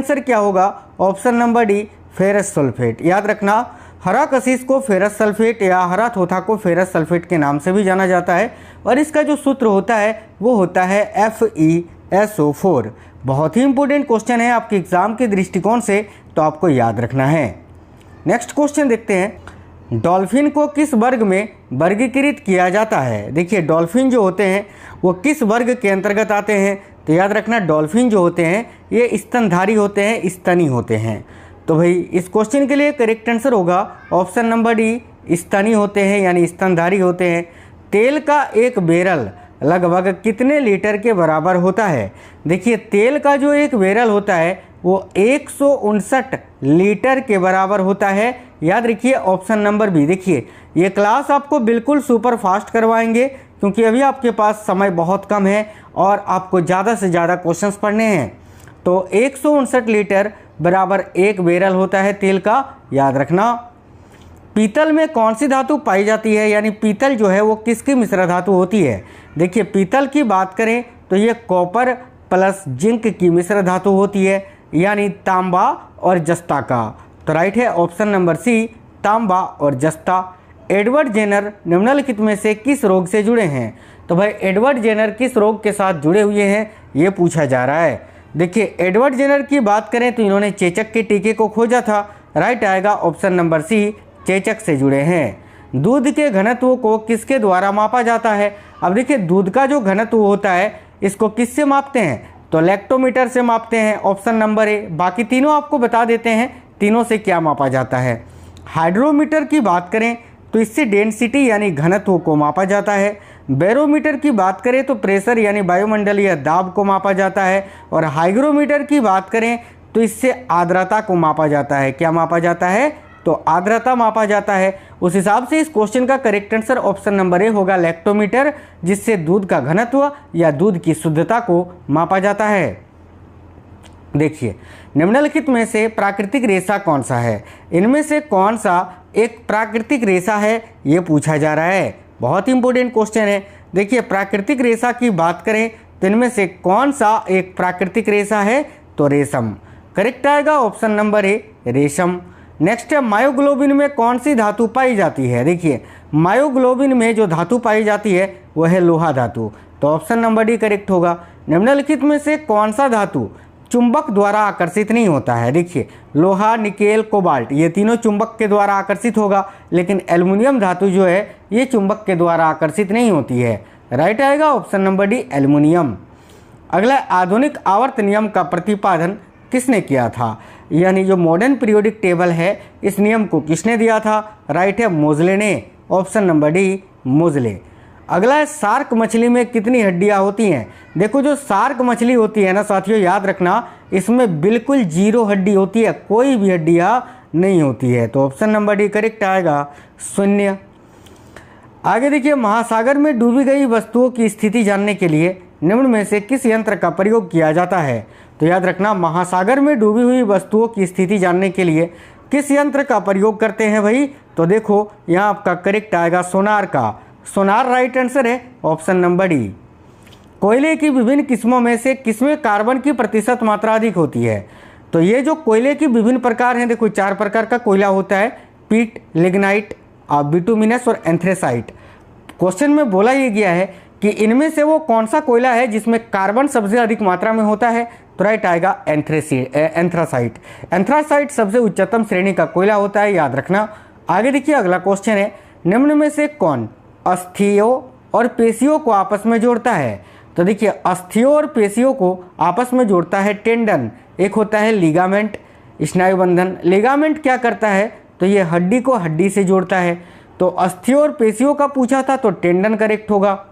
Answer क्या होगा? Option number D ferrous sulphate. याद रखना, हरा कशिश को फेरस सल्फेट या हरा थोथा को फेरस सल्फेट के नाम से भी जाना जाता है और इसका जो सूत्र होता है वो होता है FeSO4। बहुत ही इंपॉर्टेंट क्वेश्चन है आपके एग्जाम के दृष्टिकोण से, तो आपको याद रखना है। नेक्स्ट क्वेश्चन देखते हैं, डॉल्फिन को किस वर्ग में वर्गीकृत किया जाता है? देखिए, डॉल्फिन जो होते हैं वो किस वर्ग के अंतर्गत आते हैं? तो याद रखना, डॉल्फिन जो होते हैं ये स्तनधारी होते हैं, स्तनी होते हैं। तो भाई इस क्वेश्चन के लिए करेक्ट आंसर होगा ऑप्शन नंबर डी, स्तनी होते हैं यानी स्तनधारी होते हैं। तेल का एक बैरल लगभग कितने लीटर के बराबर होता है? देखिए, तेल का जो एक बैरल होता है वो 159 लीटर के बराबर होता है। याद रखिए ऑप्शन नंबर बी। देखिए, ये क्लास आपको बिल्कुल सुपर फास्ट करवाएंगे क्योंकि अभी आपके पास समय बहुत कम है और आपको ज़्यादा से ज़्यादा क्वेश्चंस पढ़ने हैं। तो 159 लीटर बराबर एक बैरल होता है तेल का। याद रखना, पीतल में कौन सी धातु पाई जाती है? यानी पीतल जो है वो किसकी मिश्र धातु होती है? देखिए, पीतल की बात करें तो ये कॉपर प्लस जिंक की मिश्र धातु होती है, यानी तांबा और जस्ता का। तो राइट है ऑप्शन नंबर सी, तांबा और जस्ता। एडवर्ड जेनर निम्नलिखित में से किस रोग से जुड़े हैं? तो भाई एडवर्ड जेनर किस रोग के साथ जुड़े हुए हैं ये पूछा जा रहा है। देखिए, एडवर्ड जेनर की बात करें तो इन्होंने चेचक के टीके को खोजा था। राइट आएगा ऑप्शन नंबर सी, चेचक से जुड़े हैं। दूध के घनत्व को किसके द्वारा मापा जाता है? अब देखिए, दूध का जो घनत्व होता है इसको किससे मापते हैं? तो लैक्टोमीटर से मापते हैं, ऑप्शन नंबर ए। बाकी तीनों आपको बता देते हैं तीनों से क्या मापा जाता है। हाइड्रोमीटर की बात करें तो इससे डेंसिटी यानी घनत्व को मापा जाता है। बैरोमीटर की बात करें तो प्रेशर यानी वायुमंडलीय दाब को मापा जाता है। और हाइग्रोमीटर की बात करें तो इससे आर्द्रता को मापा जाता है। क्या मापा जाता है? तो आर्द्रता मापा जाता है। उस हिसाब से इस क्वेश्चन का correct answer option number A होगा, लैक्टोमीटर, जिससे दूध का घनत्व या दूध की शुद्धता को मापा जाता है। देखिए, निम्नलिखित में से प्राकृतिक रेशा कौन सा है? इनमें से कौन सा एक प्राकृतिक रेशा है ये पूछा जा रहा है। बहुत इंपॉर्टेंट क्वेश्चन है। देखिए, प्राकृतिक रेशा की बात करें तो इनमें से कौन सा एक प्राकृतिक रेशा है? तो रेशम। करेक्ट आएगा ऑप्शन नंबर ए, रेशम। नेक्स्ट है, मायोग्लोबिन में कौन सी धातु पाई जाती है? देखिए, मायोग्लोबिन में जो धातु पाई जाती है वह है लोहा धातु। तो ऑप्शन नंबर डी करेक्ट होगा। निम्नलिखित में से कौन सा धातु चुंबक द्वारा आकर्षित नहीं होता है? देखिए, लोहा, निकेल, कोबाल्ट ये तीनों चुंबक के द्वारा आकर्षित होगा, लेकिन एल्युमिनियम धातु जो है ये चुंबक के द्वारा आकर्षित नहीं होती है। राइट आएगा ऑप्शन नंबर डी, एल्युमिनियम। अगला, आधुनिक आवर्त नियम का प्रतिपादन किसने किया था? यानी जो मॉडर्न पीरियोडिक टेबल है इस नियम को किसने दिया था? राइट है, मोजले ने। ऑप्शन नंबर डी, मोजले। अगला है, शार्क मछली में कितनी हड्डियां होती हैं? देखो, जो शार्क मछली होती है ना साथियों, याद रखना इसमें बिल्कुल 0 हड्डी होती है, कोई भी हड्डियां नहीं होती है। तो ऑप्शन नंबर डी करेक्ट आएगा, 0। आगे देखिए, महासागर में डूबी गई वस्तुओं की स्थिति जानने के लिए निम्न में से किस यंत्र का प्रयोग किया जाता है? तो याद रखना, महासागर में डूबी हुई वस्तुओं की स्थिति जानने के लिए किस यंत्र का प्रयोग करते हैं भाई? तो देखो, यहाँ आपका करेक्ट आएगा सोनार का। सोनार राइट आंसर है, ऑप्शन नंबर डी। कोयले की विभिन्न किस्मों में से किसमें कार्बन की प्रतिशत मात्रा अधिक होती है? तो ये जो कोयले की विभिन्न प्रकार हैं, देखो 4 प्रकार का कोयला होता है, पीट, लिग्नाइट, बिटुमिनस और एंथ्रेसाइट। क्वेश्चन में बोला ये गया है कि इनमें से वो कौन सा कोयला है जिसमें कार्बन सबसे अधिक मात्रा में होता है? तो राइट आएगा एंथ्रासाइट। एंथ्रासाइट सबसे उच्चतम श्रेणी का कोयला होता है, याद रखना। आगे देखिए, अगला क्वेश्चन है, निम्न में से कौन अस्थियों और पेशियों को आपस में जोड़ता है? तो देखिए, अस्थियों और पेशियों को आपस में जोड़ता है टेंडन। एक होता है लिगामेंट, स्नायुबंधन। लिगामेंट क्या करता है? तो ये हड्डी को हड्डी से जोड़ता है। तो अस्थियों और पेशियों का पूछा था तो टेंडन करेक्ट होगा।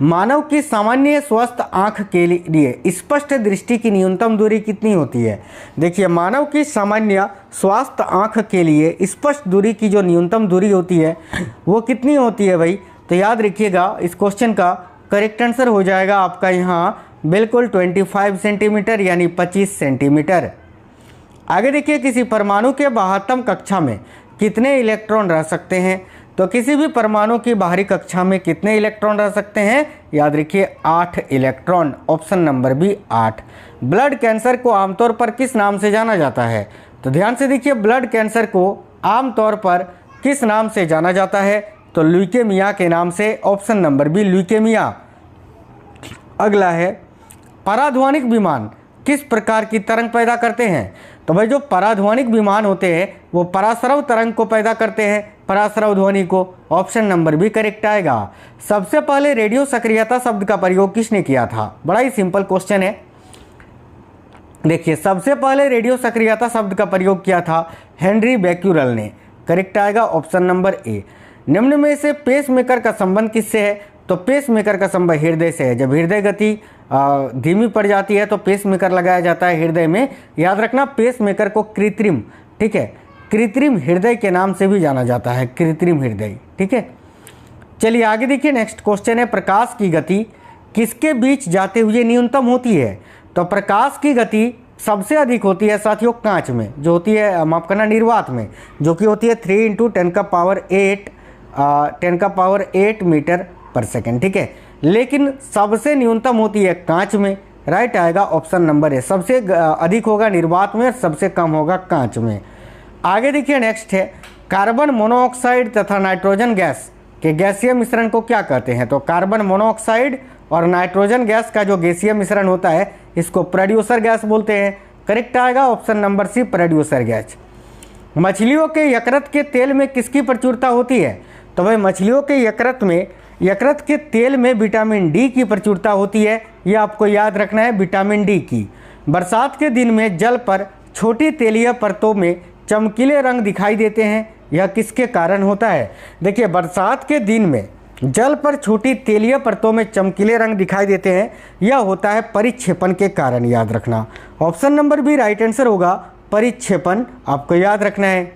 मानव की सामान्य स्वस्थ आंख के लिए स्पष्ट दृष्टि की न्यूनतम दूरी कितनी होती है? देखिए, मानव की सामान्य स्वास्थ्य आंख के लिए स्पष्ट दूरी की जो न्यूनतम दूरी होती है वो कितनी होती है भाई? तो याद रखिएगा, इस क्वेश्चन का करेक्ट आंसर हो जाएगा आपका यहाँ बिल्कुल 25 सेंटीमीटर यानी 25 सेंटीमीटर। आगे देखिए, किसी परमाणु के बाह्यतम कक्षा में कितने इलेक्ट्रॉन रह सकते हैं? तो किसी भी परमाणु की बाहरी कक्षा में कितने इलेक्ट्रॉन रह सकते हैं? याद रखिए 8 electron. Option number B 8। Blood cancer को आमतौर पर किस नाम से जाना जाता है? तो ध्यान से देखिए, ब्लड कैंसर को आमतौर पर किस नाम से जाना जाता है? तो ल्यूकेमिया के नाम से, ऑप्शन नंबर बी ल्यूकेमिया। अगला है, पराध्वनिक विमान किस प्रकार की तरंग पैदा करते हैं? तो भाई जो पराध्वनिक विमान होते हैं वो पराश्रव तरंग को पैदा करते हैं, पराश्रव ध्वनि को, ऑप्शन नंबर बी करेक्ट आएगा। सबसे पहले रेडियो सक्रियता शब्द का प्रयोग किसने किया था? बड़ा ही सिंपल क्वेश्चन है। देखिए, सबसे पहले रेडियो सक्रियता शब्द का प्रयोग किया था हेनरी बेक्यूरेल ने, करेक्ट आएगा ऑप्शन नंबर ए। निम्न में से पेसमेकर का संबंध किससे है? तो पेसमेकर का संबंध हृदय से है। जब हृदय गति धीमी पड़ जाती है तो पेसमेकर लगाया जाता है हृदय में। याद रखना, पेसमेकर को कृत्रिम, ठीक है, कृत्रिम हृदय के नाम से भी जाना जाता है, कृत्रिम हृदय, ठीक है। चलिए आगे देखिए, नेक्स्ट क्वेश्चन है, प्रकाश की गति किसके बीच जाते हुए न्यूनतम होती है? तो प्रकाश की गति सबसे अधिक होती है साथियों कांच में, जो होती है, माफ करना, निर्वात में, जो कि होती है 3 × 10⁸ मीटर पर सेकेंड, ठीक है। लेकिन सबसे न्यूनतम होती है कांच में, राइट आएगा ऑप्शन नंबर ए। सबसे अधिक होगा निर्वात में, सबसे कम होगा कांच में। आगे देखिए, नेक्स्ट है, कार्बन मोनोऑक्साइड तथा नाइट्रोजन गैस के गैसीय मिश्रण को क्या कहते हैं? तो कार्बन मोनोऑक्साइड और नाइट्रोजन गैस का जो गैसीय मिश्रण होता है इसको प्रोड्यूसर गैस बोलते हैं, करेक्ट आएगा option number C producer gas. मछलियों के यकृत के तेल में किसकी प्रचुरता होती है? तो भाई मछलियों के यकृत के तेल में विटामिन डी की प्रचुरता होती है, यह आपको याद रखना है, विटामिन डी की। बरसात के दिन में जल पर छोटी तेलीय परतों में चमकीले रंग दिखाई देते हैं, यह किसके कारण होता है? देखिए, बरसात के दिन में जल पर छोटी तेलीय परतों में चमकीले रंग दिखाई देते हैं, यह होता है परिक्षेपण के कारण, याद रखना। Option number B right answer होगा, परिक्षेपण आपको याद रखना है।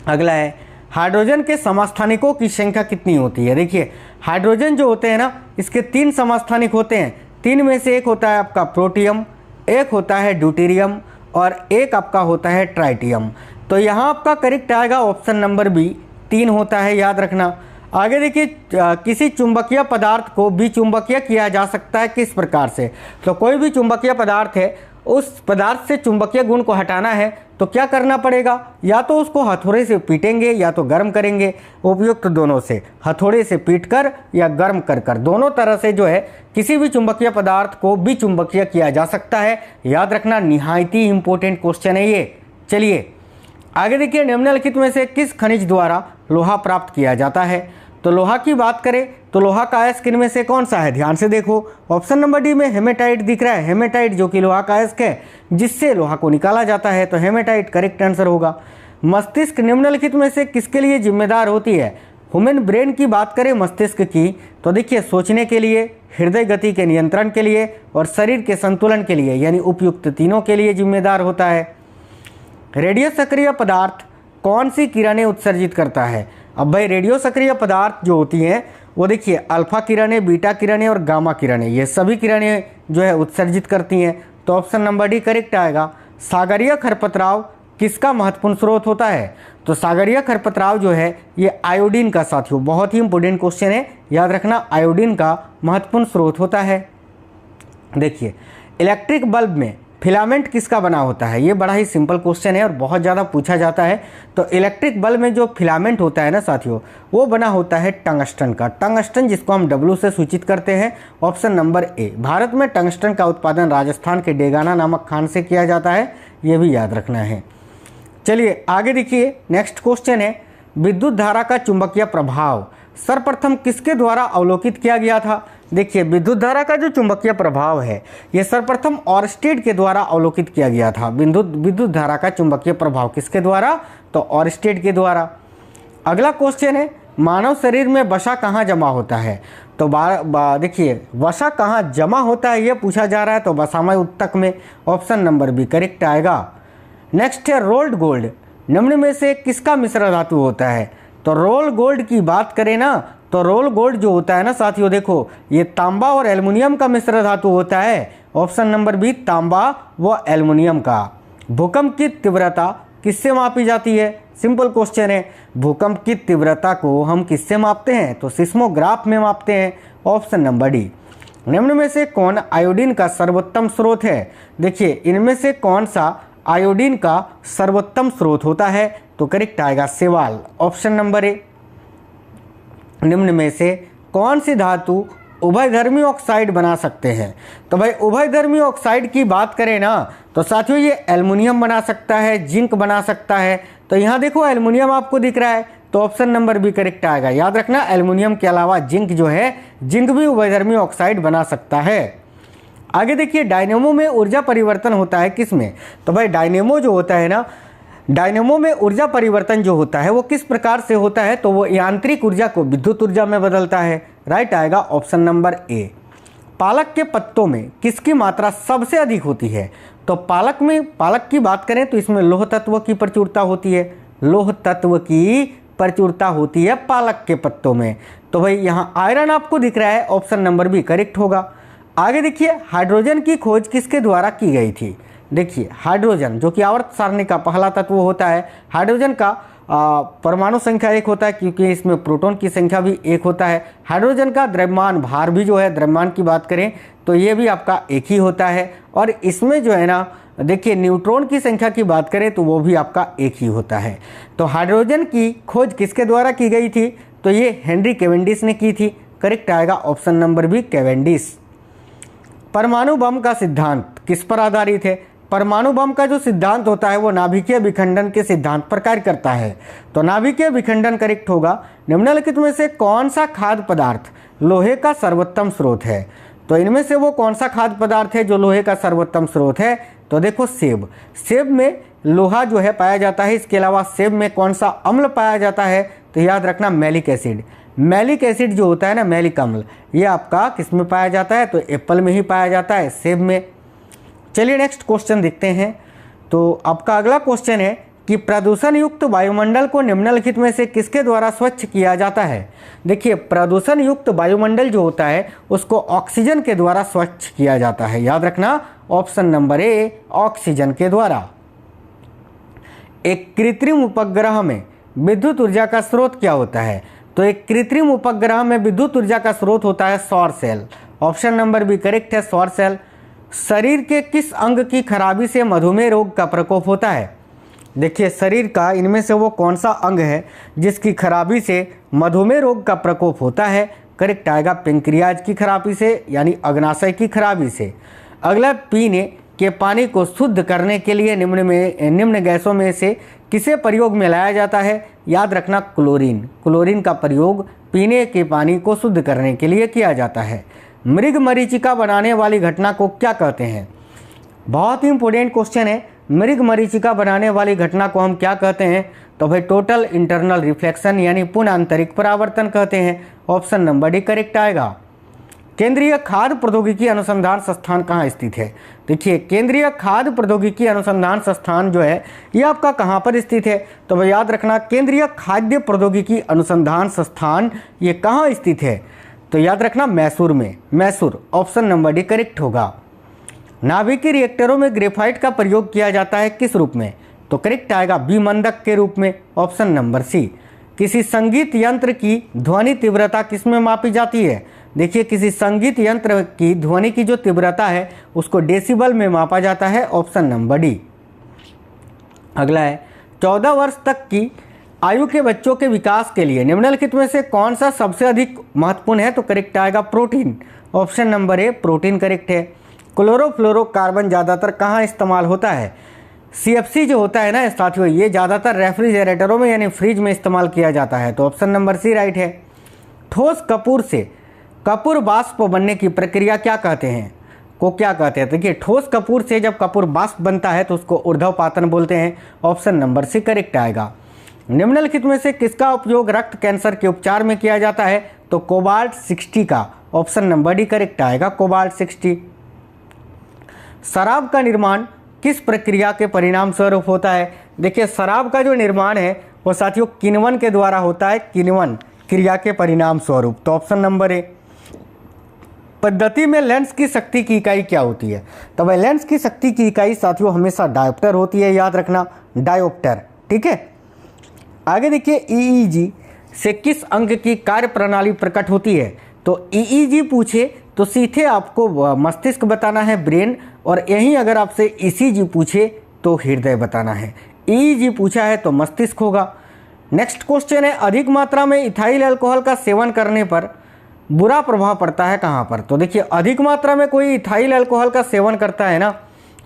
अगला है, हाइड्रोजन के समस्थानिकों की संख्या कितनी होती है? देखिए, हाइड्रोजन जो होते हैं ना, इसके 3 समस्थानिक होते हैं। 3 में से एक होता है आपका प्रोटियम, एक होता है ड्यूटेरियम और एक आपका होता है ट्राइटियम। तो यहाँ आपका करेक्ट आएगा ऑप्शन नंबर बी, 3 होता है, याद रखना। आगे देखिए, किसी चुंबकीय पदार्थ को विचुंबकीय किया जा सकता है किस प्रकार से? तो कोई भी चुंबकीय पदार्थ है, उस पदार्थ से चुंबकीय गुण को हटाना है तो क्या करना पड़ेगा? या तो उसको हथौड़े से पीटेंगे या तो गर्म करेंगे, उपयुक्त दोनों से, हथौड़े से पीटकर या गर्म कर दोनों तरह से जो है किसी भी चुंबकीय पदार्थ को विचुंबकीय किया जा सकता है, याद रखना। निहायत ही इंपॉर्टेंट क्वेश्चन है ये। चलिए आगे देखिए, निम्नलिखित में से किस खनिज द्वारा लोहा प्राप्त किया जाता है? तो लोहा की बात करें तो लोहा का अयस्क इनमें से कौन सा है? ध्यान से देखो, ऑप्शन नंबर डी में हेमेटाइट दिख रहा है, हेमेटाइट जो कि लोहा का अयस्क है जिससे लोहा को निकाला जाता है, तो हेमेटाइट करेक्ट आंसर होगा। मस्तिष्क निम्नलिखित में से किसके लिए जिम्मेदार होती है? ह्यूमन ब्रेन की बात करें मस्तिष्क की तो देखिए, सोचने के लिए, हृदय गति के नियंत्रण के लिए और शरीर के संतुलन के लिए, यानी उपयुक्त तीनों के लिए जिम्मेदार होता है। रेडियो सक्रिय पदार्थ कौन सी किरणें उत्सर्जित करता है? अब भाई रेडियो सक्रिय पदार्थ जो होती हैं वो देखिए, अल्फा किरणें, बीटा किरणें और गामा किरणें, ये सभी किरणें जो है उत्सर्जित करती हैं, तो ऑप्शन नंबर डी करेक्ट आएगा। सागरीय खरपतराव किसका महत्वपूर्ण स्रोत होता है? तो सागरीय खरपतराव जो है ये आयोडीन का, साथियों बहुत ही इंपॉर्टेंट क्वेश्चन है, याद रखना, आयोडीन का महत्वपूर्ण स्रोत होता है। देखिए, इलेक्ट्रिक बल्ब में फिलामेंट किसका बना होता है? ये बड़ा ही सिंपल क्वेश्चन है और बहुत ज़्यादा पूछा जाता है। तो इलेक्ट्रिक बल्ब में जो फिलामेंट होता है ना साथियों, वो बना होता है टंगस्टन का, टंगस्टन जिसको हम डब्ल्यू से सूचित करते हैं, ऑप्शन नंबर ए। भारत में टंगस्टन का उत्पादन राजस्थान के डेगाना नामक खान से किया जाता है, ये भी याद रखना है। चलिए आगे देखिए, नेक्स्ट क्वेश्चन है, विद्युत धारा का चुंबकीय प्रभाव सर्वप्रथम किसके द्वारा अवलोकित किया गया था? देखिए, विद्युत धारा का जो चुंबकीय प्रभाव है ये सर्वप्रथम ऑरस्टेड के द्वारा अवलोकित किया गया था। विद्युत धारा का चुंबकीय प्रभाव किसके द्वारा? तो ऑरस्टेड के द्वारा। अगला क्वेश्चन है, मानव शरीर में वसा कहाँ जमा होता है? तो देखिए, वसा कहाँ जमा होता है ये पूछा जा रहा है, तो वसामय उत्तक में, ऑप्शन नंबर बी करेक्ट आएगा। नेक्स्ट है, रोल्ड गोल्ड निम्न में से किसका मिश्र धातु होता है? तो रोल गोल्ड की बात करें ना, तो रोल गोल्ड जो होता है ना साथियों, देखो ये तांबा और एल्युमिनियम का मिश्र धातु होता है, ऑप्शन नंबर बी तांबा व एल्युमिनियम का। भूकंप की तीव्रता किससे मापी जाती है? सिंपल क्वेश्चन है, भूकंप की तीव्रता को हम किससे मापते हैं? तो सिस्मोग्राफ में मापते हैं, ऑप्शन नंबर डी। निम्न में से कौन आयोडीन का सर्वोत्तम स्रोत है? देखिए इनमें से कौन सा आयोडीन का सर्वोत्तम स्रोत होता है? तो करेक्ट आएगा शैवाल, ऑप्शन नंबर ए। निम्न में से कौन सी धातु उभयधर्मी ऑक्साइड बना सकते हैं? तो भाई उभयधर्मी ऑक्साइड की बात करें ना तो साथियों ये एल्युमिनियम बना सकता है, जिंक बना सकता है। तो यहाँ देखो एल्युमिनियम आपको दिख रहा है, तो ऑप्शन नंबर बी करेक्ट आएगा। याद रखना एल्युमिनियम के अलावा जिंक जो है, जिंक भी उभयधर्मी ऑक्साइड बना सकता है। आगे देखिए डायनेमो में ऊर्जा परिवर्तन होता है किसमें? तो भाई डायनेमो जो होता है ना, डायनेमो में ऊर्जा परिवर्तन जो होता है वो किस प्रकार से होता है? तो वो यांत्रिक ऊर्जा को विद्युत ऊर्जा में बदलता है। राइट आएगा ऑप्शन नंबर ए। पालक के पत्तों में किसकी मात्रा सबसे अधिक होती है? तो पालक की बात करें तो इसमें लौह तत्व की प्रचुरता होती है, लौह तत्व की प्रचुरता होती है पालक के पत्तों में। तो भाई यहाँ आयरन आपको दिख रहा है, ऑप्शन नंबर बी करेक्ट होगा। आगे देखिए हाइड्रोजन की खोज किसके द्वारा की गई थी? देखिए हाइड्रोजन जो कि आवर्त सारणी का पहला तत्व होता है, हाइड्रोजन का परमाणु संख्या 1 होता है क्योंकि इसमें प्रोटॉन की संख्या भी 1 होता है। हाइड्रोजन का द्रव्यमान भार भी जो है, द्रव्यमान की बात करें तो ये भी आपका 1 ही होता है। और इसमें जो है ना देखिए न्यूट्रॉन की संख्या की बात करें तो वो भी आपका 1 ही होता है। तो हाइड्रोजन की खोज किसके द्वारा की गई थी? तो ये हेनरी कैवेंडिश ने की थी। करेक्ट आएगा ऑप्शन नंबर बी कैवेंडिश। परमाणु बम का सिद्धांत किस पर आधारित है? परमाणु बम का जो सिद्धांत होता है वो नाभिकीय विखंडन के सिद्धांत पर कार्य करता है। तो नाभिकीय विखंडन करेक्ट होगा। निम्नलिखित में से कौन सा खाद्य पदार्थ लोहे का सर्वोत्तम स्रोत है? तो इनमें से वो कौन सा खाद्य पदार्थ है जो लोहे का सर्वोत्तम स्रोत है? तो देखो सेब, सेब में लोहा जो है पाया जाता है। इसके अलावा सेब में कौन सा अम्ल पाया जाता है? तो याद रखना मैलिक एसिड। मैलिक एसिड जो होता है ना, मैलिक अम्ल, ये आपका किस में पाया जाता है? तो एप्पल में ही पाया जाता है, सेब में। चलिए नेक्स्ट क्वेश्चन देखते हैं। तो आपका अगला क्वेश्चन है कि प्रदूषण युक्त वायुमंडल को निम्नलिखित में से किसके द्वारा स्वच्छ किया जाता है? देखिए प्रदूषण युक्त वायुमंडल जो होता है उसको ऑक्सीजन के द्वारा स्वच्छ किया जाता है। याद रखना ऑप्शन नंबर ए ऑक्सीजन के द्वारा। एक कृत्रिम उपग्रह में विद्युत ऊर्जा का स्रोत क्या होता है? तो एक कृत्रिम उपग्रह में विद्युत ऊर्जा का स्रोत होता है सौर cell, option number B correct है सौर सेल। शरीर के किस अंग की खराबी से मधुमेह रोग का प्रकोप होता है? देखिए शरीर का इनमें से वो कौन सा अंग है जिसकी खराबी से मधुमेह रोग का प्रकोप होता है? करेक्ट आएगा पेंक्रियाज की खराबी से, यानी अग्नाशय की खराबी से। अगला पीने के पानी को शुद्ध करने के लिए निम्न गैसों में से किसे प्रयोग में लाया जाता है? याद रखना क्लोरीन। क्लोरीन का प्रयोग पीने के पानी को शुद्ध करने के लिए किया जाता है। मृग मरीचिका बनाने वाली घटना को क्या कहते हैं? बहुत ही इंपॉर्टेंट क्वेश्चन है। मृग मरीचिका बनाने वाली घटना को हम क्या कहते हैं? तो भाई टोटल इंटरनल रिफ्लेक्शन यानी पूर्ण आंतरिक परावर्तन कहते हैं। ऑप्शन नंबर डी करेक्ट आएगा। केंद्रीय खाद्य प्रौद्योगिकी अनुसंधान संस्थान कहाँ स्थित है? देखिए केंद्रीय खाद्य प्रौद्योगिकी अनुसंधान संस्थान जो है ये आपका कहाँ पर स्थित है? तो भाई याद रखना केंद्रीय खाद्य प्रौद्योगिकी अनुसंधान संस्थान ये कहाँ स्थित है? तो याद रखना मैसूर में, Mysore, option number D correct होगा। नाभिकीय रिएक्टरों में ग्रेफाइट का प्रयोग किया जाता है किस रूप में? तो करेक्ट आएगा विमंदक के रूप में, ऑप्शन नंबर सी। किसी संगीत यंत्र की ध्वनि तीव्रता किस में मापी जाती है? देखिए किसी संगीत यंत्र की ध्वनि की जो तीव्रता है उसको डेसिबल में मापा जाता है, ऑप्शन नंबर डी। अगला है 14 वर्ष तक की आयु के बच्चों के विकास के लिए निम्नलिखित में से कौन सा सबसे अधिक महत्वपूर्ण है? तो करेक्ट आएगा protein, option number A protein correct है। क्लोरोफ्लोरोकार्बन ज़्यादातर कहाँ इस्तेमाल होता है? CFC जो होता है ना साथियों ये ज़्यादातर रेफ्रिजरेटरों में यानी फ्रिज में इस्तेमाल किया जाता है, तो ऑप्शन नंबर सी राइट है। ठोस कपूर से कपूर वाष्प बनने की प्रक्रिया क्या कहते हैं? को क्या कहते हैं? देखिए ठोस कपूर से जब कपूर वाष्प बनता है तो उसको ऊर्ध्वपातन बोलते हैं, ऑप्शन नंबर सी करेक्ट आएगा। निम्नलिखित में से किसका उपयोग रक्त कैंसर के उपचार में किया जाता है? तो कोबाल्ट 60 का, ऑप्शन नंबर डी करेक्ट आएगा कोबाल्ट 60। शराब का निर्माण किस प्रक्रिया के परिणाम स्वरूप होता है? देखिए शराब का जो निर्माण है वो साथियों किण्वन के द्वारा होता है, किण्वन क्रिया के परिणाम स्वरूप, तो ऑप्शन नंबर ए। पद्धति में लेंस की शक्ति की इकाई क्या होती है? तो भाई लेंस की शक्ति की इकाई साथियों हमेशा डायोप्टर होती है, याद रखना डायोप्टर, ठीक है। आगे देखिए EEG से किस अंग की कार्य प्रणाली प्रकट होती है? तो EEG पूछे तो सीधे आपको मस्तिष्क बताना है, ब्रेन, और यहीं अगर आपसे ईसीजी पूछे तो हृदय बताना है। ईईजी पूछा है तो मस्तिष्क होगा। नेक्स्ट क्वेश्चन है, अधिक मात्रा में इथाइल अल्कोहल का सेवन करने पर बुरा प्रभाव पड़ता है कहाँ पर? तो देखिए, अधिक मात्रा में कोई इथाइल अल्कोहल का सेवन करता है ना,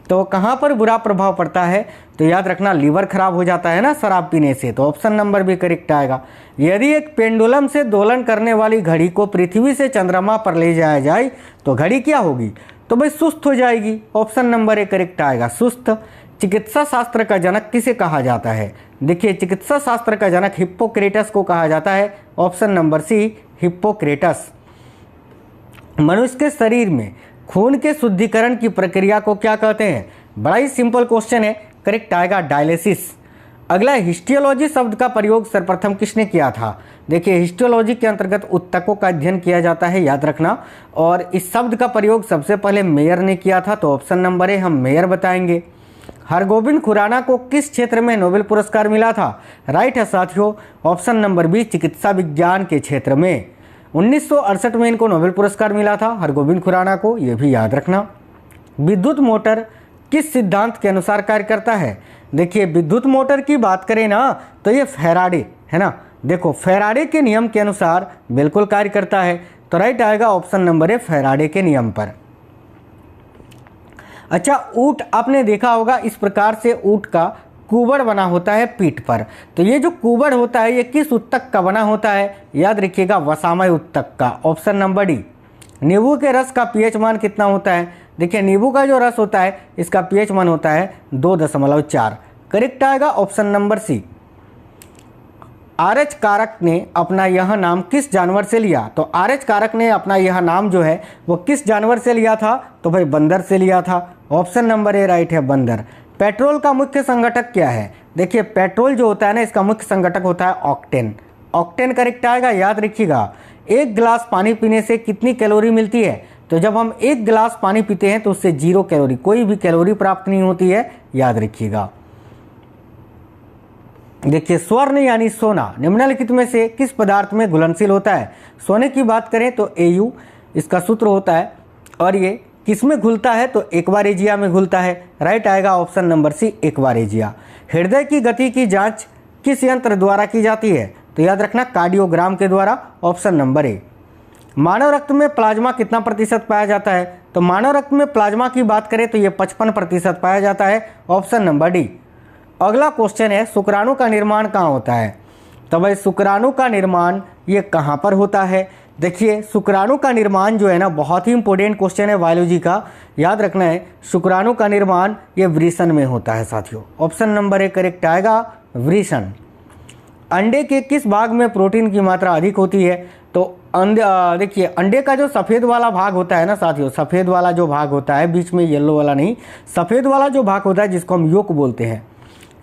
तो कहाँ पर बुरा प्रभाव पड़ता है? तो याद रखना, लीवर खराब हो जाता है ना शराब पीने से, तो ऑप्शन नंबर भी करेक्ट आएगा। यदि एक पेंडुलम से दोलन करने वाली घड़ी को पृथ्वी से चंद्रमा पर ले जाया जाए तो घड़ी क्या होगी? तो भाई सुस्त हो जाएगी। ऑप्शन नंबर ए करेक्ट आएगा, सुस्त। चिकित्सा शास्त्र का जनक किसे कहा जाता है? देखिए, चिकित्सा शास्त्र का जनक हिप्पोक्रेटस को कहा जाता है। Option number C, Hippocrates. मनुष्य के शरीर में खून के शुद्धिकरण की प्रक्रिया को क्या कहते हैं? बड़ा ही सिंपल क्वेश्चन है, करेक्ट आएगा डायलिसिस। अगला, हिस्टियोलॉजी शब्द का प्रयोग सर्वप्रथम किसने किया था? देखिए, हिस्टियोलॉजी के अंतर्गत उत्तकों का अध्ययन किया जाता है, याद रखना, और इस शब्द का प्रयोग सबसे पहले मेयर ने किया था, तो ऑप्शन नंबर ए हम मेयर बताएंगे। हरगोबिंद खुराना को किस क्षेत्र में नोबेल पुरस्कार मिला था? राइट है साथियों, ऑप्शन नंबर बी, चिकित्सा विज्ञान के क्षेत्र में। 1968 में इनको नोबेल पुरस्कार मिला था, हरगोबिंद खुराना को, यह भी याद रखना। विद्युत मोटर किस सिद्धांत के अनुसार कार्य करता है? देखिए, विद्युत मोटर की बात करें ना तो ये फैराडे है ना, देखो फैराडे के नियम के अनुसार बिल्कुल कार्य करता है, तो राइट आएगा ऑप्शन नंबर ए, फैराडे के नियम पर। अच्छा, ऊंट आपने देखा होगा, इस प्रकार से ऊंट का कुबड़ बना होता है पीठ पर, तो ये जो कुबड़ होता है ये किस उत्तक का बना होता है? याद रखिएगा, वसामय उत्तक का। Option number D. नींबू के रस का पीएच मान कितना होता है? देखिए, नींबू का जो रस होता है इसका पीएच मान होता है 2.4। करेक्ट आएगा ऑप्शन नंबर सी। आरएच कारक ने अपना यह नाम किस जानवर से लिया? तो आरएच कारक ने अपना यह नाम जो है वो किस जानवर से लिया था? तो भाई बंदर से लिया था। ऑप्शन नंबर ए राइट है, बंदर। पेट्रोल का मुख्य संघटक क्या है? देखिए, पेट्रोल जो होता है ना, इसका मुख्य संघटक होता है ऑक्टेन। ऑक्टेन करेक्ट आएगा, याद रखिएगा। एक गिलास पानी पीने से कितनी कैलोरी मिलती है? तो जब हम एक गिलास पानी पीते हैं तो उससे 0 कैलोरी, कोई भी कैलोरी प्राप्त नहीं होती है, याद रखिएगा। देखिए, स्वर्ण यानी सोना निम्नलिखित में से किस पदार्थ में घुलनशील होता है? सोने की बात करें तो Au इसका सूत्र होता है, और ये किस में घुलता है? तो एक्वारेजिया में घुलता है। राइट आएगा ऑप्शन नंबर सी, एक्वारेजिया। हृदय की गति की जांच किस यंत्र द्वारा की जाती है? तो याद रखना, कार्डियोग्राम के द्वारा। Option number A. मानव रक्त में प्लाज्मा कितना प्रतिशत पाया जाता है? तो मानव रक्त में प्लाज्मा की बात करें तो ये 55% पाया जाता है। Option number D. अगला क्वेश्चन है, शुक्राणु का निर्माण कहाँ होता है? तो भाई शुक्राणु का निर्माण ये कहाँ पर होता है? देखिए, शुक्राणु का निर्माण जो है ना, बहुत ही इंपॉर्टेंट क्वेश्चन है बायोलॉजी का, याद रखना है। शुक्राणु का निर्माण ये वृषण में होता है साथियों। ऑप्शन नंबर ए करेक्ट आएगा, वृषण। अंडे के किस भाग में प्रोटीन की मात्रा अधिक होती है? तो देखिए, अंडे का जो सफ़ेद वाला भाग होता है ना साथियों, सफ़ेद वाला जो भाग होता है, बीच में येलो वाला नहीं, सफ़ेद वाला जो भाग होता है जिसको हम योक बोलते हैं,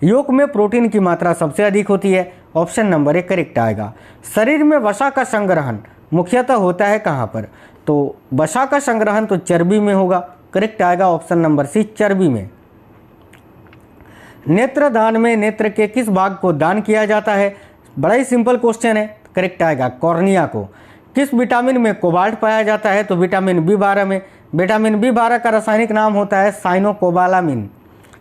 योक में प्रोटीन की मात्रा सबसे अधिक होती है। ऑप्शन नंबर ए करेक्ट आएगा। शरीर में वसा का संग्रहण मुख्यतः होता है कहाँ पर? तो वसा का संग्रहण तो चर्बी में होगा। करेक्ट आएगा ऑप्शन नंबर सी, चर्बी में। नेत्रदान में नेत्र के किस भाग को दान किया जाता है? बड़ा ही सिंपल क्वेश्चन है, करेक्ट आएगा कॉर्निया को। किस विटामिन में कोबाल्ट पाया जाता है? तो विटामिन B12 में। विटामिन B12 का रासायनिक नाम होता है साइनोकोबालामिन।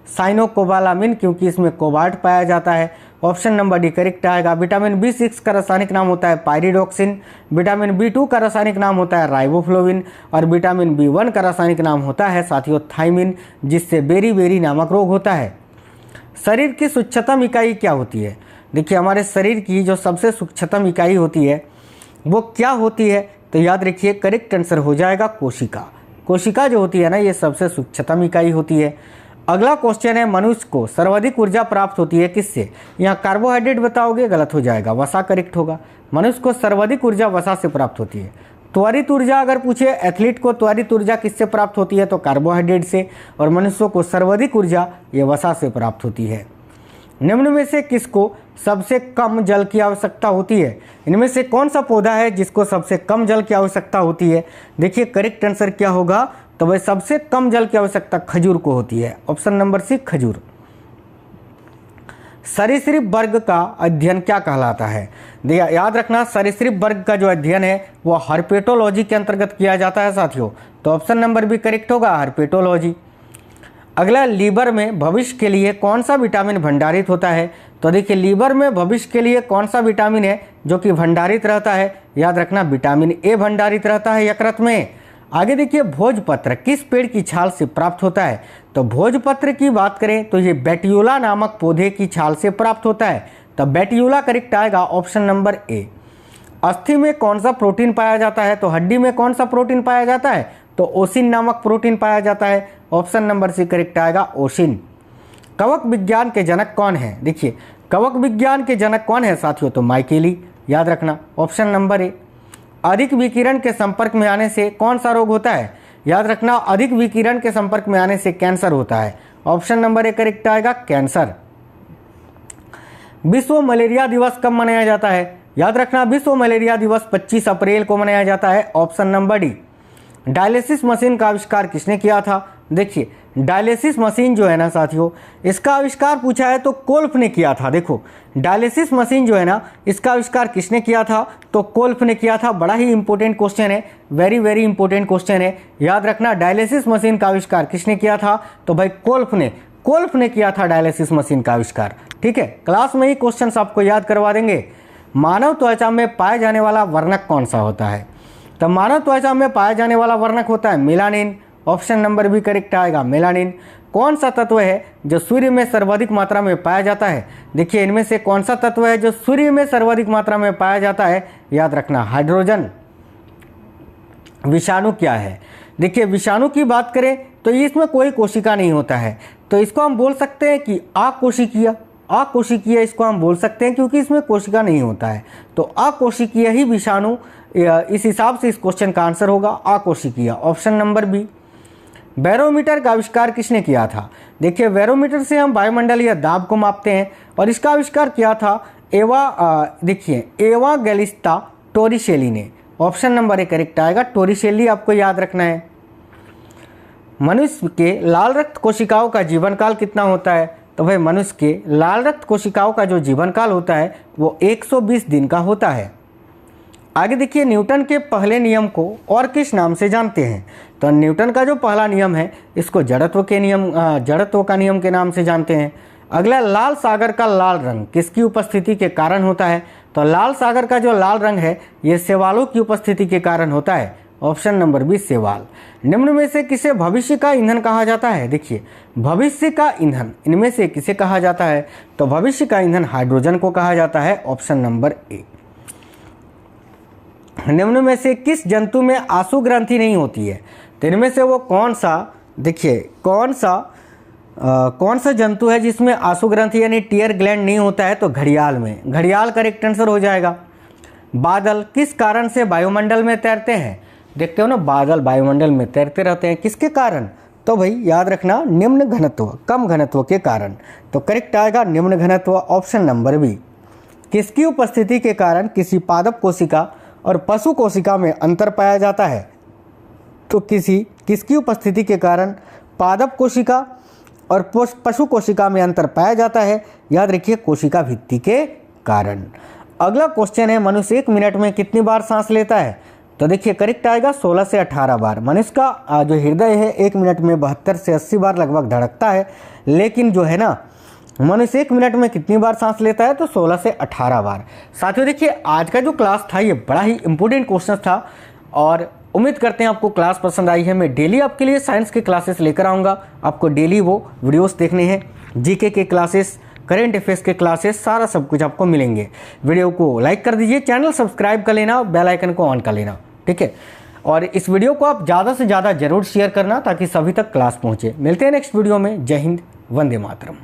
साइनोकोबालामिन, क्योंकि इसमें कोबाल्ट पाया जाता है। ऑप्शन नंबर डी करेक्ट आएगा। विटामिन B6 का रासायनिक नाम होता है पायरिडोक्सिन। विटामिन B2 का रासायनिक नाम होता है राइबोफ्लोविन, और विटामिन B1 का रासायनिक नाम होता है साथियों थाइमिन, जिससे बेरी नामक रोग होता है। शरीर की सूक्ष्मतम इकाई क्या होती है? देखिए, हमारे शरीर की जो सबसे सूक्ष्मतम इकाई होती है वो क्या होती है? तो याद रखिए, करेक्ट आंसर हो जाएगा कोशिका। कोशिका जो होती है ना, ये सबसे सूक्ष्मतम इकाई होती है। अगला क्वेश्चन है, मनुष्य को सर्वाधिक ऊर्जा प्राप्त होती है किससे? यहाँ कार्बोहाइड्रेट बताओगे, गलत हो जाएगा, वसा करेक्ट होगा। मनुष्य को सर्वाधिक ऊर्जा वसा से प्राप्त होती है। त्वरित ऊर्जा अगर पूछे एथलीट को त्वरित ऊर्जा किससे प्राप्त होती है? तो कार्बोहाइड्रेट से, और मनुष्य को सर्वाधिक ऊर्जा ये वसा से प्राप्त होती है। निम्न में से किसको सबसे कम जल की आवश्यकता होती है? इनमें से कौन सा पौधा है जिसको सबसे कम जल की आवश्यकता होती है? देखिए, करेक्ट आंसर क्या होगा? तो भाई सबसे कम जल की आवश्यकता खजूर को होती है। ऑप्शन नंबर सी, खजूर। सरीसृप वर्ग का अध्ययन क्या कहलाता है? याद रखना, सरीसृप वर्ग का जो अध्ययन है वो हर्पेटोलॉजी के अंतर्गत किया जाता है साथियों। तो ऑप्शन नंबर बी करेक्ट होगा, हर्पेटोलॉजी। अगला, लीवर में भविष्य के लिए कौन सा विटामिन भंडारित होता है? तो देखिए, लीवर में भविष्य के लिए कौन सा विटामिन है जो कि भंडारित रहता है? याद रखना, विटामिन ए भंडारित रहता है यकृत में। आगे देखिए, भोजपत्र किस पेड़ की छाल से प्राप्त होता है? तो भोजपत्र की बात करें तो ये बेट्यूला नामक पौधे की छाल से प्राप्त होता है। तो बेट्यूला करेक्ट आएगा, ऑप्शन नंबर ए। अस्थि में कौन सा प्रोटीन पाया जाता है? तो हड्डी में कौन सा प्रोटीन पाया जाता है? तो ओसिन नामक प्रोटीन पाया जाता है। ऑप्शन नंबर सी करेक्ट आएगा, ओसिन। कवक विज्ञान के जनक कौन है? देखिए, कवक विज्ञान के जनक कौन है साथियों? तो माइकेली। याद रखना, ऑप्शन नंबर ए। अधिक विकिरण के संपर्क में आने से कौन सा रोग होता है? याद रखना, अधिक विकिरण के संपर्क में आने से कैंसर होता है। ऑप्शन नंबर ए करेक्ट आएगा, कैंसर। विश्व मलेरिया दिवस कब मनाया जाता है? याद रखना, विश्व मलेरिया दिवस 25 अप्रैल को मनाया जाता है। Option number D. Dialysis machine का आविष्कार किसने किया था? देखिए, डायलिसिस मशीन जो है ना साथियों, इसका आविष्कार पूछा है तो कोल्फ ने किया था। देखो, डायलिसिस मशीन जो है ना, इसका आविष्कार किसने किया था? तो कोल्फ ने किया था। बड़ा ही इंपॉर्टेंट क्वेश्चन है, वेरी वेरी इंपॉर्टेंट क्वेश्चन है। याद रखना, डायलिसिस मशीन का आविष्कार किसने किया था? तो भाई कोल्फ ने किया था डायलिसिस मशीन का आविष्कार। ठीक है, क्लास में ही क्वेश्चन आपको याद करवा देंगे। मानव त्वचा में पाया जाने वाला वर्णक कौन सा होता है? तो मानव त्वचा में पाया जाने वाला वर्णक होता है melanin. Option number B correct आएगा, मेलानिन। कौन सा तत्व है जो सूर्य में सर्वाधिक मात्रा में पाया जाता है? देखिए, इनमें से कौन सा तत्व है जो सूर्य में सर्वाधिक मात्रा में पाया जाता है? याद रखना, हाइड्रोजन। विषाणु क्या है? देखिए, विषाणु की बात करें तो इसमें कोई कोशिका नहीं होता है, तो इसको हम बोल सकते हैं कि अकोशिकीय। अकोशिकीय इसको हम बोल सकते हैं क्योंकि इसमें कोशिका नहीं होता है। तो अकोशिकीय ही विषाणु, इस हिसाब से इस क्वेश्चन का आंसर होगा अकोशिकीय। Option number B. बैरोमीटर का आविष्कार किसने किया था? देखिए, बैरोमीटर से हम वायुमंडलीय दाब को मापते हैं और इसका आविष्कार किया था एवा गैलिस्ता टोरिसेली ने। ऑप्शन नंबर ए करेक्ट आएगा, टोरिसेली आपको याद रखना है। मनुष्य के लाल रक्त कोशिकाओं का जीवन काल कितना होता है? तो भाई, मनुष्य के लाल रक्त कोशिकाओं का जो जीवन काल होता है वो 120 दिन का होता है। आगे देखिए, न्यूटन के पहले नियम को और किस नाम से जानते हैं? तो न्यूटन का जो पहला नियम है इसको जड़त्व का नियम के नाम से जानते हैं। अगला, लाल सागर का लाल रंग किसकी उपस्थिति के कारण होता है? तो लाल सागर का जो लाल रंग है ये शैवालों की उपस्थिति के कारण होता है। ऑप्शन नंबर बी, शैवाल। निम्न में से किसे भविष्य का ईंधन कहा जाता है? देखिए, भविष्य का ईंधन इनमें से किसे कहा जाता है? तो भविष्य का ईंधन हाइड्रोजन को कहा जाता है। Option number A. निम्न में से किस जंतु में आंसू ग्रंथि नहीं होती है? तो इनमें से वो कौन सा, देखिए, कौन सा जंतु है जिसमें आंसू ग्रंथि यानी टीयर ग्लैंड नहीं होता है? तो घड़ियाल में। घड़ियाल करेक्ट आंसर हो जाएगा। बादल किस कारण से वायुमंडल में तैरते हैं? देखते हो ना, बादल वायुमंडल में तैरते रहते हैं, किसके कारण? तो भाई याद रखना, निम्न घनत्व, कम घनत्व के कारण। तो करेक्ट आएगा निम्न घनत्व, ऑप्शन नंबर बी। किसकी उपस्थिति के कारण किसी पादप कोशिका और पशु कोशिका में अंतर पाया जाता है? तो किसकी उपस्थिति के कारण पादप कोशिका और पशु कोशिका में अंतर पाया जाता है? याद रखिए, कोशिका भित्ति के कारण। अगला क्वेश्चन है, मनुष्य 1 मिनट में कितनी बार सांस लेता है? तो देखिए, करेक्ट आएगा 16 से 18 बार। मनुष्य का जो हृदय है 1 मिनट में 72 से 80 बार लगभग धड़कता है, लेकिन जो है ना, मनुष्य 1 मिनट में कितनी बार सांस लेता है? तो 16 से 18 बार। साथियों देखिए, आज का जो क्लास था ये बड़ा ही इंपॉर्टेंट क्वेश्चन था और उम्मीद करते हैं आपको क्लास पसंद आई है। मैं डेली आपके लिए साइंस के क्लासेस लेकर आऊँगा। आपको डेली वो वीडियोस देखने हैं, जीके के क्लासेस, करेंट अफेयर्स के क्लासेस, सारा सब कुछ आपको मिलेंगे। वीडियो को लाइक कर दीजिए, चैनल सब्सक्राइब कर लेना, बेल आइकन को ऑन कर लेना, ठीक है। और इस वीडियो को आप ज़्यादा से ज़्यादा जरूर शेयर करना ताकि सभी तक क्लास पहुँचे। मिलते हैं नेक्स्ट वीडियो में। जय हिंद, वंदे मातरम।